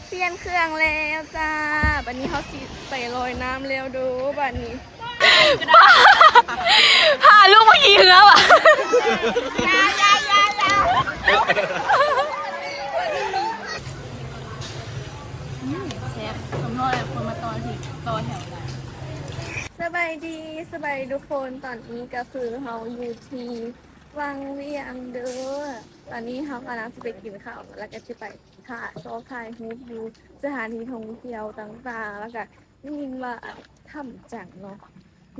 เปลี่ยนเครื่องแล้วจ้าบัดนี้เขาสิไปลอยน้ำเร็วดูบัดนี้พาลูกมาขี่เรือว่ะยายเชฟสมมติคนมาตอนที่ต่อแถวได้สบายดีทุกคนตอนนี้ก็คือเราอยู่ที่วังเวียงเด้อตอนนี้เรากำลังจะไปกินข้าวแล้วก็จะไปถ่ายรูปดูสถานที่ท่องเที่ยวต่างๆแล้วก็ได้ยินว่าถ้ำจังเนาะ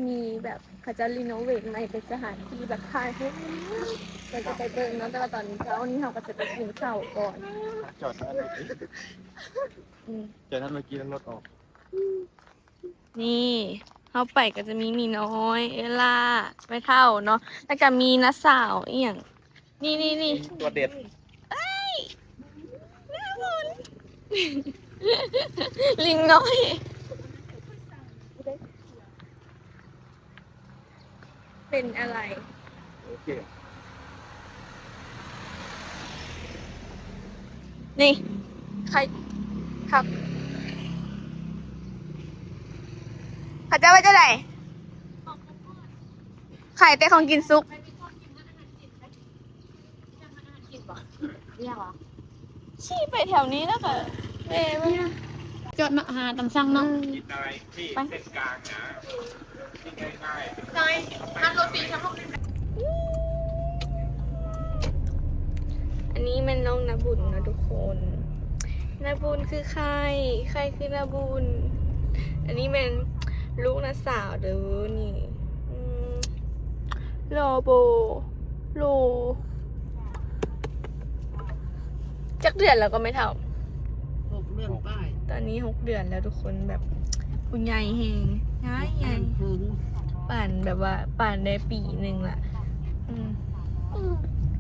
มีแบบเขาจะรีโนเวทใหม่เป็นสถานที่แบบถ่ายรูปเราจะไปเบิ่งเนาะแต่ว่าตอนนี้เราก็จะไปกินข้าวก่อนจอดท่านจอดท่านเมื่อกี้แล้วรถออกนี่เข้าไปก็จะมีน้อยเอล่าไม่เท่าเนาะแล้วก็มีน้าสาวอีกอย่างนี่ตัวเด็ดเอ้ยน่าบุญลิงน้อยเป็นอะไรโอเคนี่ใครครับข้าเจ้าว่าจะไหนไข่แต่ของกินซุกชี้ไปแถวนี้แล้วก็จอดมาหาตำสั่งเนาะกินอะไรที่เส้นกลางนะที่ง่ายๆจอยทานโรตีทั้งหมดอันนี้มันน้องนาบุญนะทุกคนนาบุญคือใครคือนาบุญอันนี้เป็นลูกน้าสาวเด้อนี่รอโบโลจักเดือนแล้วก็ไม่เท่า6 เดือนป้ายตอนนี้6 เดือนแล้วทุกคนแบบคุณใหญ่เฮงใหญ่ป่านแบบว่าป่านได้ปีหนึ่งละ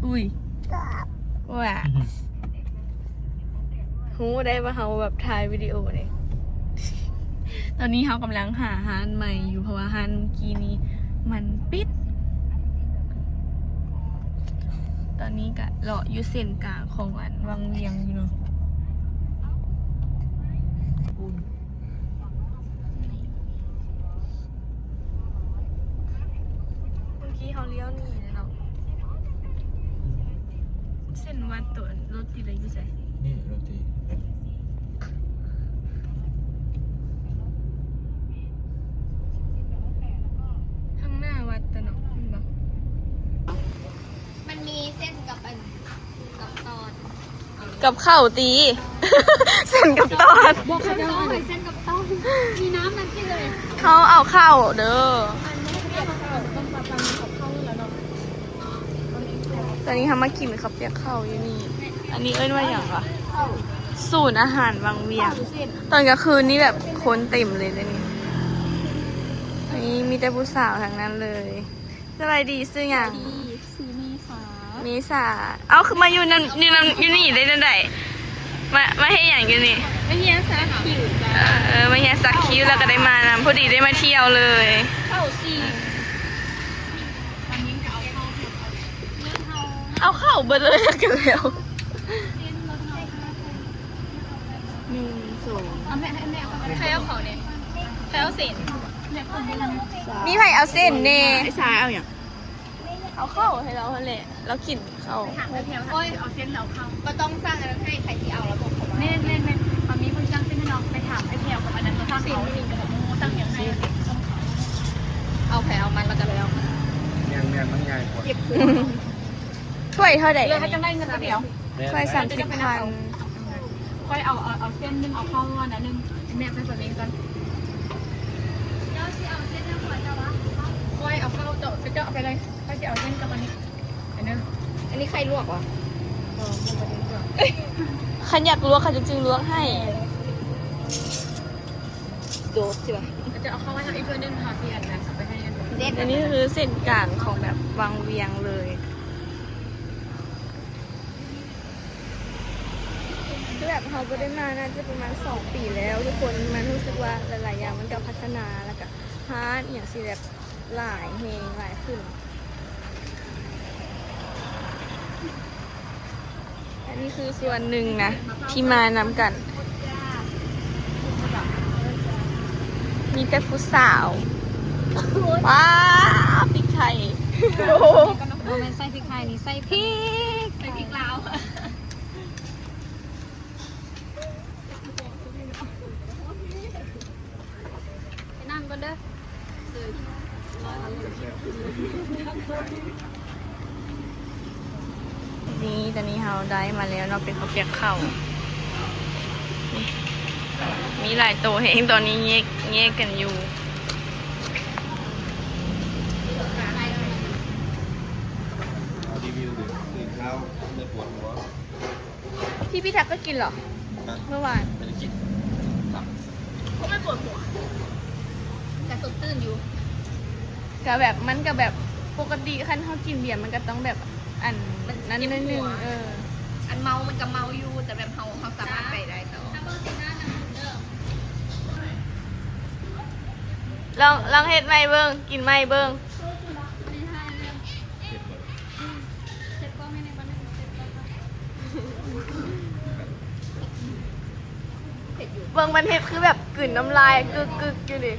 อุ้ยว่าหูได้ว่าเขาแบบถ่ายวิดีโอเนี่ยตอนนี้เขากำลังหาร้านใหม่อยู่เพราะว่าร้านเมื่อกี้นี้มันปิดตอนนี้ก็เลาะอยู่เส้นกลางของอันวังเวียงอยู่เนาะเมื่อกี้เขาเลี้ยวนี่เนาะเส้นวัดตัวรถติดอะไรอยู่ใส่นี่โรตีข้างหน้าวัดตะเนาะมันมีเส้นกับตอนกับข้าวตี เส้นกับตอน บอกเขาต้องให้เส้นกับตอนมีน้ำมันที่เลยเขาเอาข้าวเด้อตอนนี้ทำมากินข้าวเปียกข้าวอยู่นี่อันนี้เอ้ยว่าอย่างวะศูนย์อาหารวังเวียงตอนกลางคืนนี่แบบคนเต็มเลยนี่นี่มีแต่ผู้สาวทั้งนั้นเลยสบายดีซื้ออย่างมีสาเอาคือมาอยู่นั่นอยู่นี่ได้นั่นใดมาให้อย่างอยู่นี่ไม่เฮียสักคิวจ้ามาเฮียสักคิวแล้วก็ได้มานำพอดีได้มาเที่ยวเลยเข้าซีเอาเข้าเบอร์เลยกันแล้วเอาแม่ให้แม่ใครเอาเขาเนี่ยใครเอาเส้นมีใครเอาเส้นเน่ไอ้สายเอาอย่างเอาเข้าให้เราแหละเรากินเข้าโอ้ยเอาเส้นเราเข้าก็ต้องสร้างอะไรให้ใครที่เอาแล้วบอกเขาว่าเน่ตอนนี้คุณจ้างเส้นให้น้องไปถามไอ้แถวกับอันนั้นก็สร้างเขาจริงกับมูตั้งอย่างไรเอาแผลเอามันเราจะไปเอาเมียนมันง่ายกว่าถ้วยเท่าไหร่เลยให้จังได้เงินเดียวถ้วย30,000ค่อยเอาเส้นนึงเอาเข้านะนึงแม่ไปส่วนเองกันค่อยเอาเข้าเจาะไปเลยค่อยจะเอาเส้นกับอันนี้อันนี้ใครลวกวะขันอยากลวกขันจริงๆลวกให้โดดสิวะจะเอาเข้าไว้ทางอีกเพื่อนนึงทอเทียนนะไปให้อันนี้คือเส้นกลางของแบบวังเวียงเลยแบบเขาก็ได้มาน่าจะประมาณ2 ปีแล้วทุกคนมันรู้สึกว่าหลายๆอย่างมันก็พัฒนาแล้วก็ฮาร์ดอย่างสิแบบหลายเฮงหลายขึ้นอันนี้คือส่วนหนึ่งนะที่มานำกัน มีแต่ผู้สาวว้าพริกไทย โมเมนต์ใส่พริกไทยนี่ใส่พริกใส่พริกลาวไปนั่งก่อนเด้อ นี่ตอนนี้เราได้มาแล้วเนาะเป็นข้าวเปียกข้าวมีหลายโตเองตอนนี้แยกกันอยู่รีวิวตื่นเช้าไม่ปวดหัว พี่พิทักษ์ก็กินเหรอเมื่อวาน ไม่ได้กิน ก็ไม่ปวดหัวแต่สดตื่นอยู่ ก็แบบมันก็แบบปกติขั้นเขากินเบียร์มันก็ต้องแบบอันนั้นนิดนึงอันเมามันก็เมาอยู่แต่แบบเขาสามารถไปได้ต่อ ลองเฮ็ดไม่เบิ้งกินไม่เบิ้งเบิ้งมันเฮ็ดคือแบบกลืนน้ำลายกึกอยู่ดิ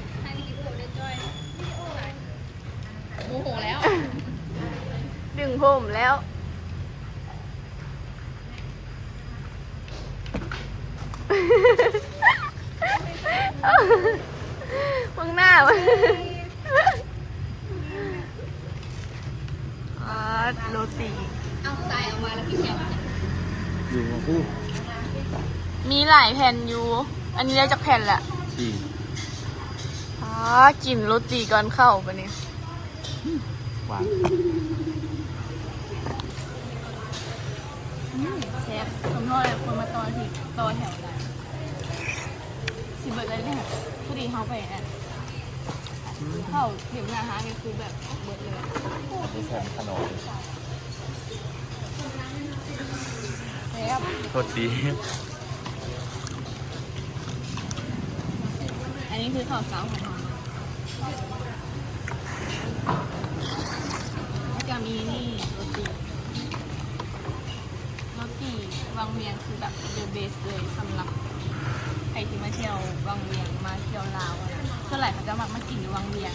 โมโหแล้ว ดึงผมแล้วมึงหน้ามันโรตี เอาใส่ออกมาแล้วพี่แก อยู่กับผู้ มีหลายแผ่นอยู่ อันนี้ได้จากแผ่นแหละ สี่ กินโรตีก่อนเข้าปะเนี่ย หวาน เชฟสมมติคนมาตอนที่ตอนแถวไหนสิเบิร์ดเลยเนี่ยพอดีเขาไปอ่ะเข้าเดี๋ยวนาฮะนี่คือแบบเบิร์ดเลย ที่แทนขนม เชฟ โทษดี อันนี้คือข้าวเช้าของเราแล้วจะมีนี่โรตีวังเวียงคือแบบเดอะเบสเลยสำหรับใครที่มาเที่ยววังเวียงมาเที่ยวลาวอะไรส่วนใหญ่เขาจะมากินอยู่วังเวียง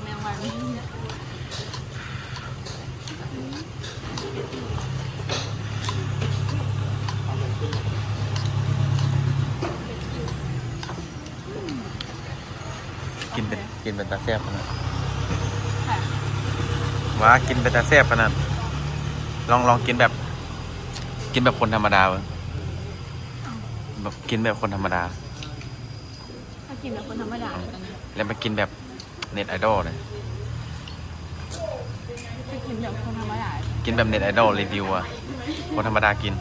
แมงวันกินเป็นตาแซ่บขนาด ค่ะ ว้ากินเป็นตาแซ่บขนาดลองกินแบบคนธรรมดาเว้ยแบบกินแบบคนธรรมดา ถ้ากินแบบคนธรรมดาเลยตอนนี้ แล้วมากินแบบเน็ตไอดอลเลย จะกินแบบคนธรรมดา กินแบบเน็ตไอดอลรีวิวอะคนธรรมดากิน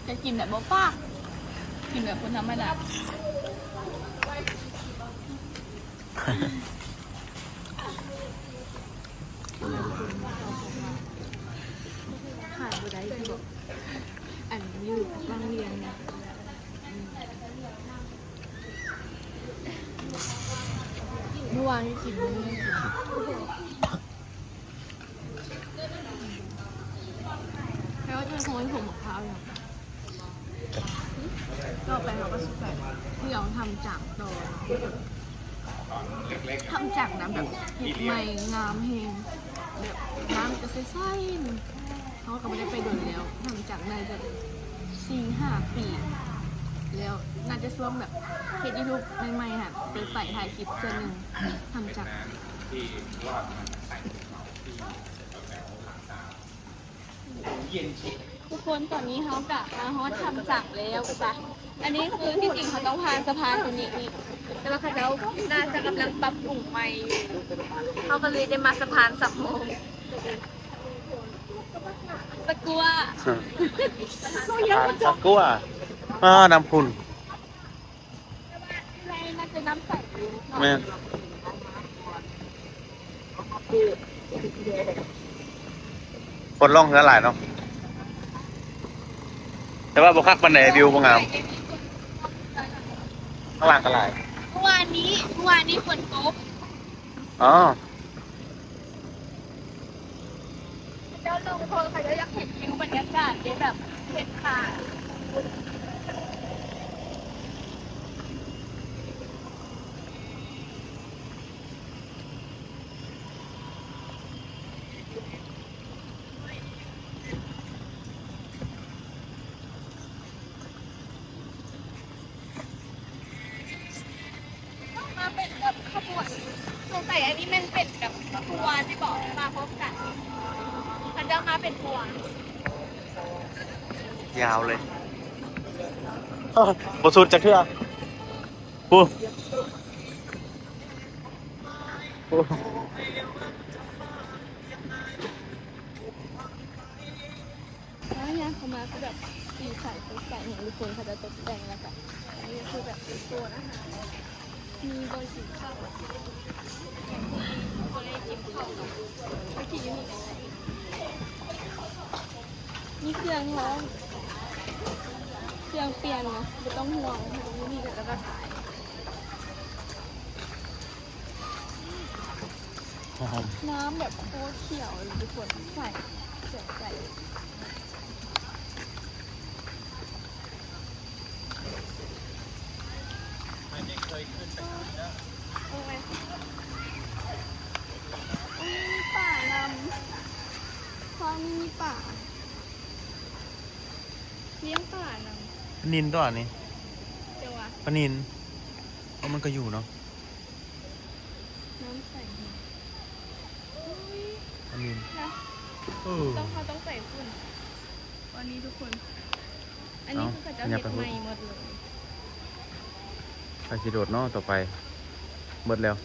จะกินแบบบ๊อบป้ากินแบบคนธรรมดาขายบุได้ที่บอกอันอยู่บางเรียนเนี่ยเมื่อวานกินมื้อนี้แล้วจะโหยผมมะพร้าวอย่างก็ไปเขาก็สุดแบบที่เราทำจากตอนทำจากน้ำแบบเห็ดใหม่งามเฮงแบบน้ำจะใสๆเขาก็ไม่ได้ไปโดนแล้วทำจากในจะ4-5 ปีแล้วน่าจะช่วงแบบเฮ็ดยูทูบใหม่ๆค่ะไปใส่ถ่ายคลิปเพื่อนหนึ่งทำจากทุกคนตอนนี้เขากะมาฮอตทำจากแล้วจ้ะอันนี้คือที่จริงเขาต้องพานสะพานตัวนี้นี่แต่ว่าเขาจะน่าจะกำลังปรับปรุงใหม่อยู่เขาก็เลยได้มาสะพานสับโมงตะกัว สักกัวน้ำพุน น่าจะน้ำใสอยู่ แม่คนล่องเหือหลายเนาะแต่ว่าบุคักปันไหนวิวบ่งามข้างล่างก็หลาย เมื่อวานนี้ฝนตก อ๋อ ทุกคนใครก็อยากเห็นวิวบรรยากาศที่แบบเห็นค่ะมาเป็นแบบขบวนสงสัยอันนี้มันเป็นแบบทัวร์ที่บอกมาพบกันมันจะมาเป็นทัวร์ ยาวเลยบทสุดจากเทือกปูปู แล้วเนี่ยเขามาคือแบบสีใสสดใสเห็นทุกคนเขาจะตกแต่งแล้วก็อันนี้คือแบบเป็นโซนอาหารมีโดยกินข้าวก็เลยกินข้าวไปกินยูนิคอะไรมีเครื่องร้องเครื่องเปลี่ยนนะไม่ต้องห่วงยูนิคแล้วก็ขาย น้ำแบบโคตรเขียวเลยทุกคนใส่เสียใจโอ้ยมีป่านำความมีป่าเลี้ยงป่านำ ปนินตัวนี้ เจ้าวะ ปนินเพราะมันก็อยู่เนาะ น้ำใสอุ้ย ปนิน นะ ต้องใส่ฝุ่นวันนี้ทุกคน อันนี้คือจะเห็ดใหม่หมดเลย ไปสิโดดเนาะต่อไปเบิดแล้ว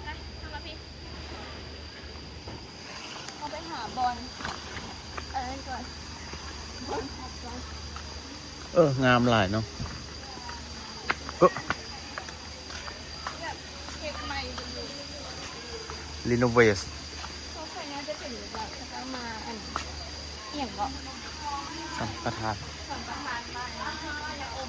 นะทำมาพี่เอาไปหาบอลอะไรก่อนบอลขัดบอล งามหลายเนาะ แบบเห็ดใหม่อยู่ รีโนเวท เขาใส่น่าจะเป็นแบบเขาจะมาอันเอี่ยงเกาะ สัมปทาน สัมปทานบ้านอย่าอม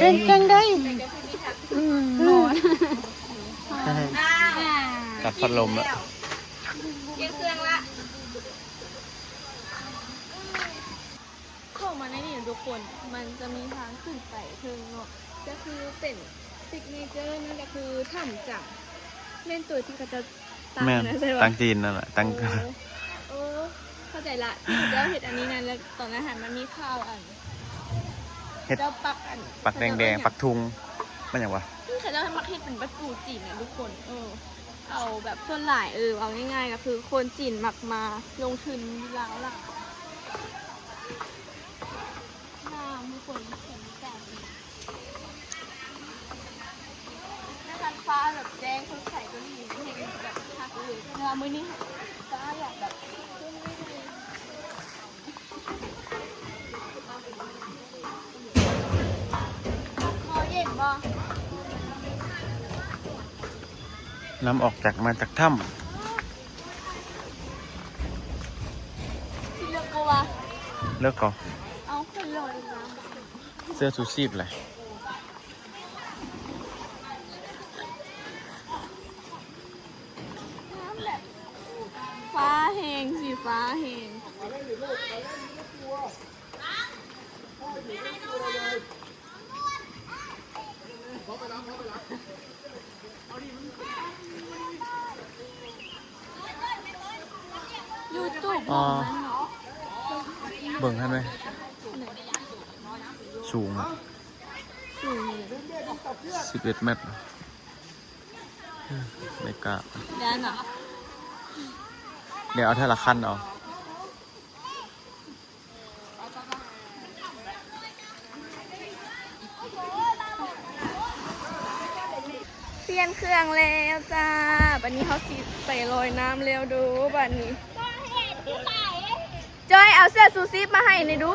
เป็นจังได้ ตัดพัดลมแล้ว เกี่ยงเครื่องละเข้ามาในนี่ทุกคนมันจะมีทางขึ้นไปเพิ่งเนาะก็คือเป็นซิกเนเจอร์นั่นก็คือถ้ำจังเล่นตัวที่เขาจะตั้ง แม่น นะใช่ปะ ตั้งจีนนั่นแหละตั้ง เออเข้าใจละที่เขาจะเห็ดอันนี้นั่นแล้วตอนอาหารมันมีข้าวอัน เห็ด เจ้าปักอัน ปักแดงๆปักทุงมันอย่างวะ เขาจะมักเห็ดเป็นประตูจีนนะทุกคนเอาแบบส่วนหลายเอาง่ายๆก็คือคนจีนมักมาลงทุนล้างหลังน้ำทุกคนเห็นกันนะคะฟ้าแบบแดงสดใสก็มีเห็นแบบทักเลยเวลามื้อนี้ฟ้าอยากแบบขึ้นไม่ดีพอเย็นบ่ น้ำออกมาจากถ้ ที่เลือกก็ว่า ำเลิกก่อน เอาขึ้นเลยนะ เสื้อชูชีพเลย น้ำแบบฟ้าแหงสีฟ้าแหงยูทูบ อ๋อ เบิ่งท่านไหมสูง11 เมตรไม่กล้า แดนเหรอ เดี๋ยวเอาเท่าละขั้นเอา เปลี่ยนเครื่องแล้วจ้าบัดนี้เขาสิใส่ลอยน้ำเร็วดูบัดนี้จอยเอาเสื้อซูซิปมาให้หน่อยดู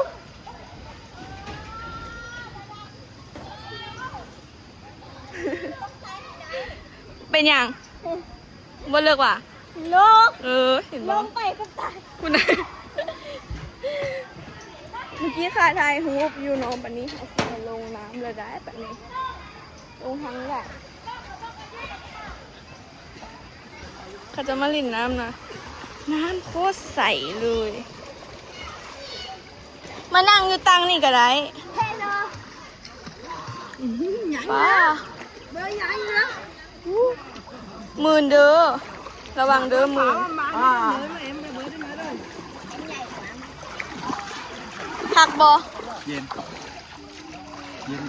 เป็นยังบ่เลิกว่ะ โลก เห็น ล บ่ งไปก็ตาย คุณนายเมื่อกี้ค่ะทายฮูบอยู่เน้องบัดนี้เขาสิมาลงน้ ำเลยได้แบบนี้ลงทั้งแหละเขาจะมาลิ่นน้ำนะน้ำโคตรใสเลยมานั่งอยู่ตังนี่ก็ได้ป้ามืนเด้อระวังเด้อมือหักบอ เย็น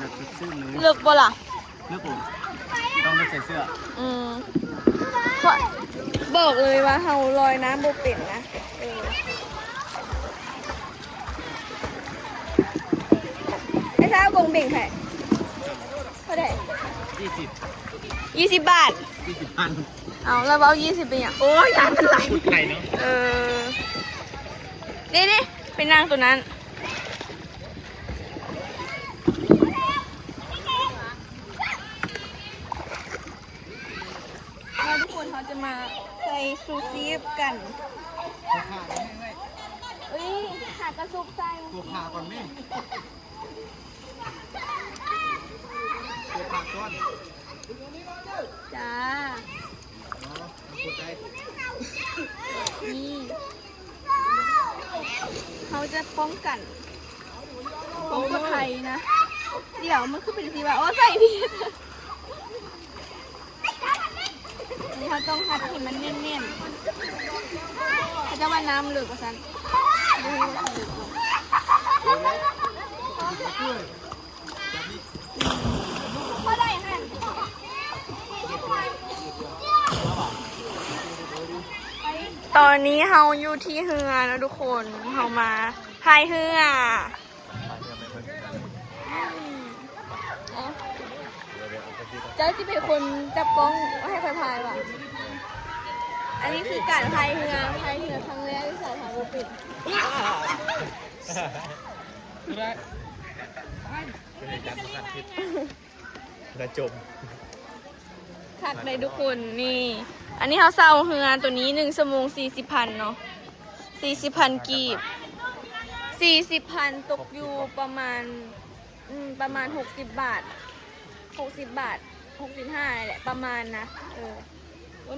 แบบซื่อเลย เลือกบอล่ะ เลือกผมต้องไม่ใส่เสื้อ บอกเลยว่าเฮาลอยน้ำบ่เป็นนะไอ้ท่ากงเบ่งแผ่เท่าไหร่20 บาท 20,000 เอาแล้วเอา20เป็นอย่างโอ้ยยานมันไหล พูดไทยเนาะ นี่ไปนั่งตัวนั้นแล้วทุกคนเขาจะมาใส่ซูซีกันเอ้ยหากระซุกใส่ ตัวขาก่อนแม่ตัวขาก่อน จ้านี่เขาจะป้องกันภัยนะ เดี๋ยวมันคือเป็นสีว่าโอ้ใส่ผิดนี่เขาต้องหัดให้มันเน่นๆเขาจะว่าน้ำเหลือกกว่าฉันดูว่าเหลือกพอได้ค่ะตอนนี้เฮาอยู่ที่เฮือนะทุกคนเฮามาพายเฮือเจ้าที่เป็นคนจับกล้องให้พายว่ะอันนี้คือการพายเรือครั้งแรกที่สายทางบุปิดระจม คักเลยทุกคนนี่ อันนี้เขาเซาเฮือตัวนี้1 ชั่วโมง 40,000 เนาะ 40,000 กีบ 40,000 ตกอยู่ประมาณ60 บาท 60 บาท 65แหละประมาณนะ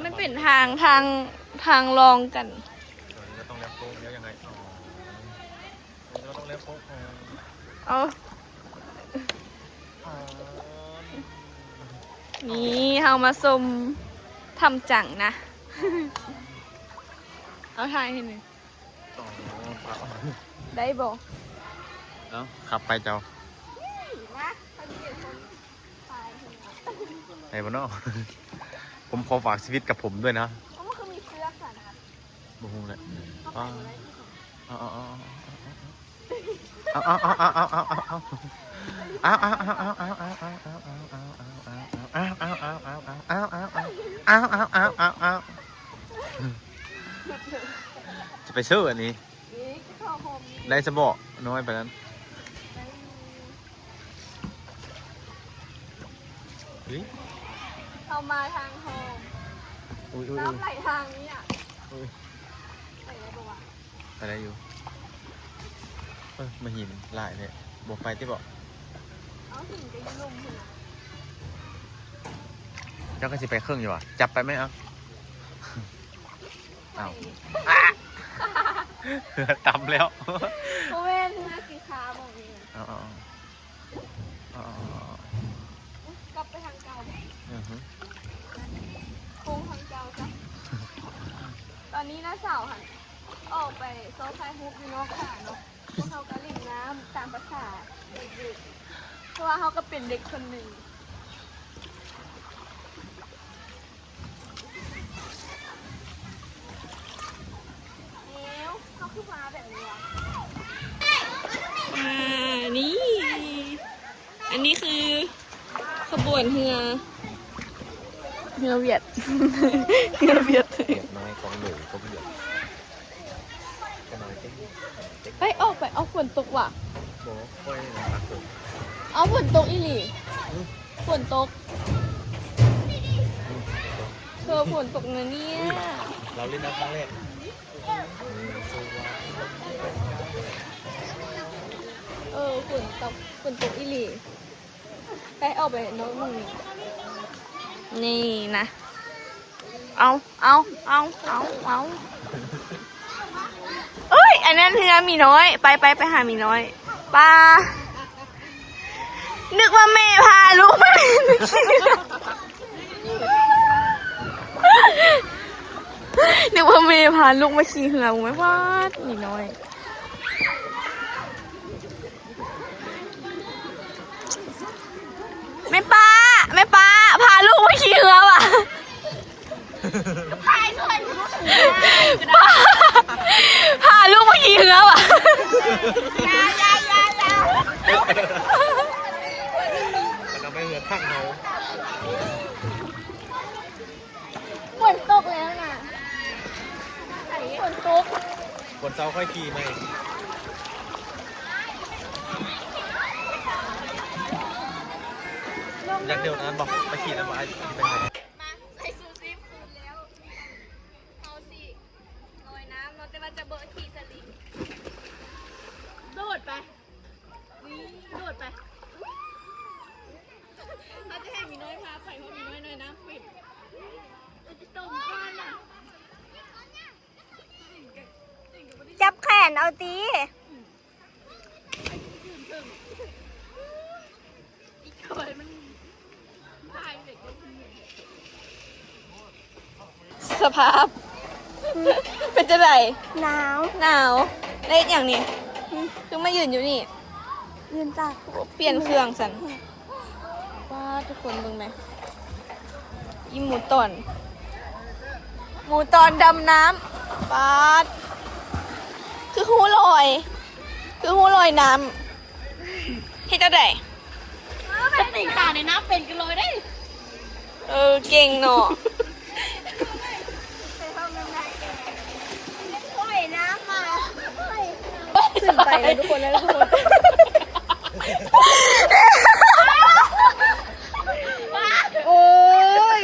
มันเป็นทางลองกัน เราต้องเลี้ยงโค้งแล้วยังไงเราต้องเลี้ยงโค้ง เอานี่เฮามาชมทำจังนะ เอาถ่ายให้หน่อยได้บ่ เอ้าขับไปเจ้าไหนบ้านนอกผมขอฝากชีวิตกับผมด้วยนะ เพราะมันคือมีเชือกค่ะนะคะ บูฮูเลยจะไปซื้ออันนี้ได้สะบอกน้อยไปนั้นเข้ามาทางโฮมน้ำไหลทางนี้อ่ะไหลได้ปะวะ ไปได้อยู่มาหินหลายเนี่ยบอกไปที่บอก เอาหินไปยืนลงหิน เจ้าก็สิไปเครื่องอยู่อ่ะจับไปไหมเอาอ้าวตำแล้ว โอเว่นนะสีขาวบอกนี่ กลับไปทางเก่าโค้งทางเก่าจ้ะตอนนี้น้าสาวค่ะออกไปโซฟาฮุบอยู่นอกค่ะเนาะพวกเขาก็เล่นน้ำตามภาษาเด็กๆเพราะว่าเขาก็เป็นเด็กคนหนึ่งแล้วเขาคือมาแบบนี้วะนี่อันนี้คือขบวนเฮือเวียด เฮือเวียด น้อยของหนูก็เบียด ไปออกไปเอาฝนตกว่ะ โบ้ค่อยรักผม เอาฝนตกอีหลีฝนตกเธอฝนตกนะเนี่ย เราเล่นน้ำครั้งแรก ฝนตกอีหลี ไปเอาไปโน้ตมึงนี่นะเอาเอ้ยอันนั้นเฮือมีน้อยไปหามีน้อยป้านึกว่าแม่พาลูกมาเล่นนึกว่าแม่พาลูกมาขี่เหือมึงไม่พลาดมีน้อยแม่ป้าพาลูกมาขี่เหือว่ะพาลูกมาขี่เหือว่ะเราไม่เหลือข้างเขา ฝนตกแล้วนะฝนตก คนเช้าค่อยขี่ไหมอยากเดี๋ยวนั้นบอกไปขี่นะบอกไอ้ไปไหน มาใส่ซูซิปคืนแล้วเอาสิลอยน้ำเราแต่ว่าจะเบิร์ดขี่สลิง โดดไปโดดไปเราจะให้มีน้อยพาไปเพราะมีน้อยน้อยน้ำปิดจะตรงบ้านอ่ะ จับแขนเอาตีสภาพ เป็นจะไหนหนาวเล็กอย่างนี้คือมายืนอยู่นี่ยืนจากเปลี่ยนเครื่องสันว้าทุกคนเบิ่งไหมอีหมูตอนดำน้ำปาดคือหูลอยน้ำที่เจ้าใด จะติ่งขาในน้ำเป็นกันเลยได้ เก่งเนาะขึ้นไปเลยทุกคนเลยทุกคนโอ้ย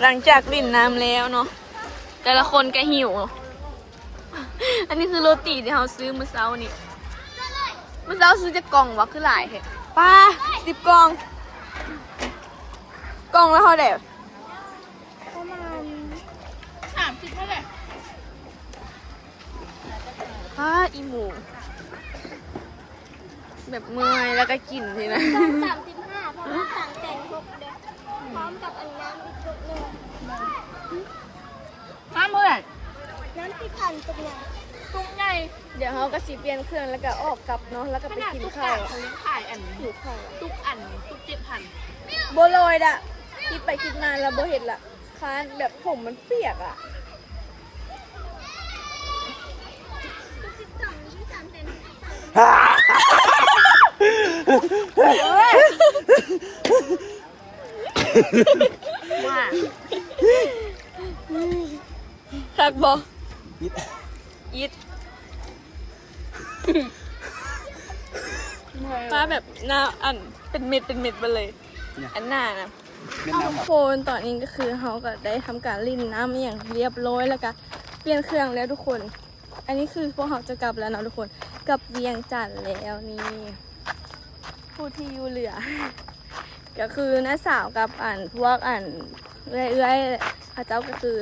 หลังจากลิ่นน้ำแล้วเนาะแต่ละคนก็หิว อันนี้คือโรตีที่เราซื้อมื้อเช้านี่มื้อเช้าซื้อจากกล่องวะคือหลายแท้ป้า10 กล่องแล้วเท่าไหร่ประมาณ 30เท่าไหร่ อีหมูแบบเมื่อยแล้วก็กินทีนะ 35เพราะว่าสั่งแต่งครบเด้อพร้อมกับอันน้ำอีกจุดหนึ่ง ห้าหมื่น น้ำที่พันตรงไหน ตุ้งใหญ่ เดี๋ยวเขาก็สิเปลี่ยนเครื่องแล้วก็ออกกลับเนาะแล้วก็ ข ไป นาด กิน ตุ๊ก ข้า ตาว เขาเลี้ยงขายอัน หิวข้าว ตุ๊ก7,000 โบโลยดะคิดไปคิดมาแล้วโบเห็นละค้านแบบผมมันเปียกอ่ะ ว่า คักบอยิดป้าแบบหน้าอันเป็นเม็ดไปเลย อันหน้านะทุกคนตอนนี้ก็คือเขาก็ได้ทำการลิ่นน้ำอย่างเรียบร้อยแล้วก็เปลี่ยนเครื่องแล้วทุกคน อันนี้คือพวกเขาจะกลับแล้วเนาะทุกคนกลับเวียงจันทร์แล้วนี่ผู้ที่อยู่เหลือ ก็คือน้าสาวกับพวกเอื้อยๆพระเจ้าก็คือ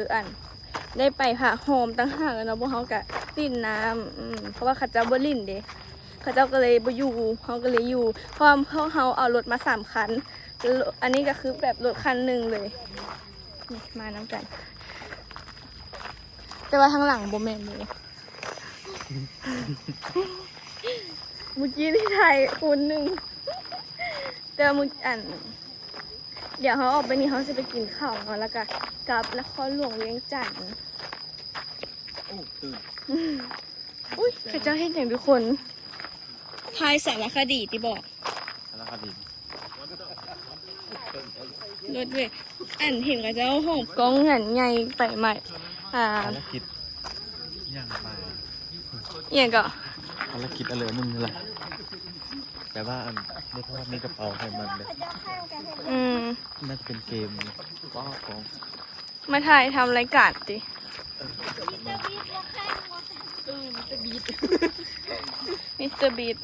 ได้ไปผ่าโฮมตั้งห่างแล้วเนาะพวกเขาก็ลิ่นน้ำเพราะว่าข้าเจ้าบ่ลิ่นเด้ข้าเจ้าก็เลยบ่อยู่เขาก็เลยอยู่เพราะพวกเขาเอารถมา3 คันอันนี้ก็คือแบบรถคันหนึ่งเลยนี่มาน้ำกัน แต่ว่าทางหลังบ่แม่นเลยเมื่อกี้ที่ไทยคุณหนึ่งแต่มึงเดี๋ยวเขาออกไปนี่เขาจะไปกินข้าวเนาะแล้วก็กลับนครหลวงเวียงจันทร์ โอ้ตื่น อุ้ยข้าเจ้าเห็นอย่างทุกคนทายสารคดีที่บอก แล้วครับดี รถเว้ยเห็นข้าเจ้าห้องกล้องเงินใหญ่ไปใหม่ภารกิจย่างปลา อย่างก็ ภารกิจอะไรมึงนี่แหละแต่ว่าไม่เพราะว่ามีกระเป๋าให้มันเลย น่าจะเป็นเกมว้าวของ มาถ่ายทำรายการดิ มิสเตอร์บีท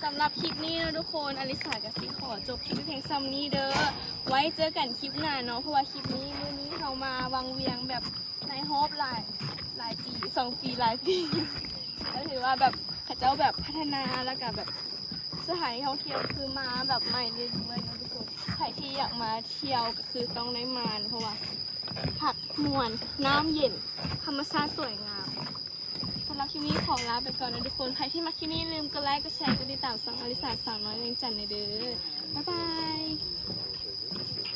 สำหรับคลิปนี้นะทุกคนอลิสากับซีขอจบคลิปเพียงซ้ำนี้เด้อไว้เจอกันคลิปหน้าเนาะเพราะว่าคลิปนี้มื้อนี้เรามาวังเวียงแบบในฮอบหลายปี2 ปีหลายปีก็ถือว่าแบบเขาเจ้าแบบพัฒนาแล้วก็แบบสถานที่ท่องเที่ยวคือมาแบบใหม่เรื่อยๆนะทุกคนใครที่อยากมาเที่ยวก็คือต้องได้มาเพราะว่าผักมวนน้ำเย็นธรรมชาติสวยงามสำหรับคลิปนี้ขอลาไปก่อนนะทุกคน ใครที่มาคลิปนี้ลืมกดไลค์ กดแชร์ กดติดตามช่องอลิสาสาวน้อยเวียงจันทร์ในเด้อ บ๊ายบาย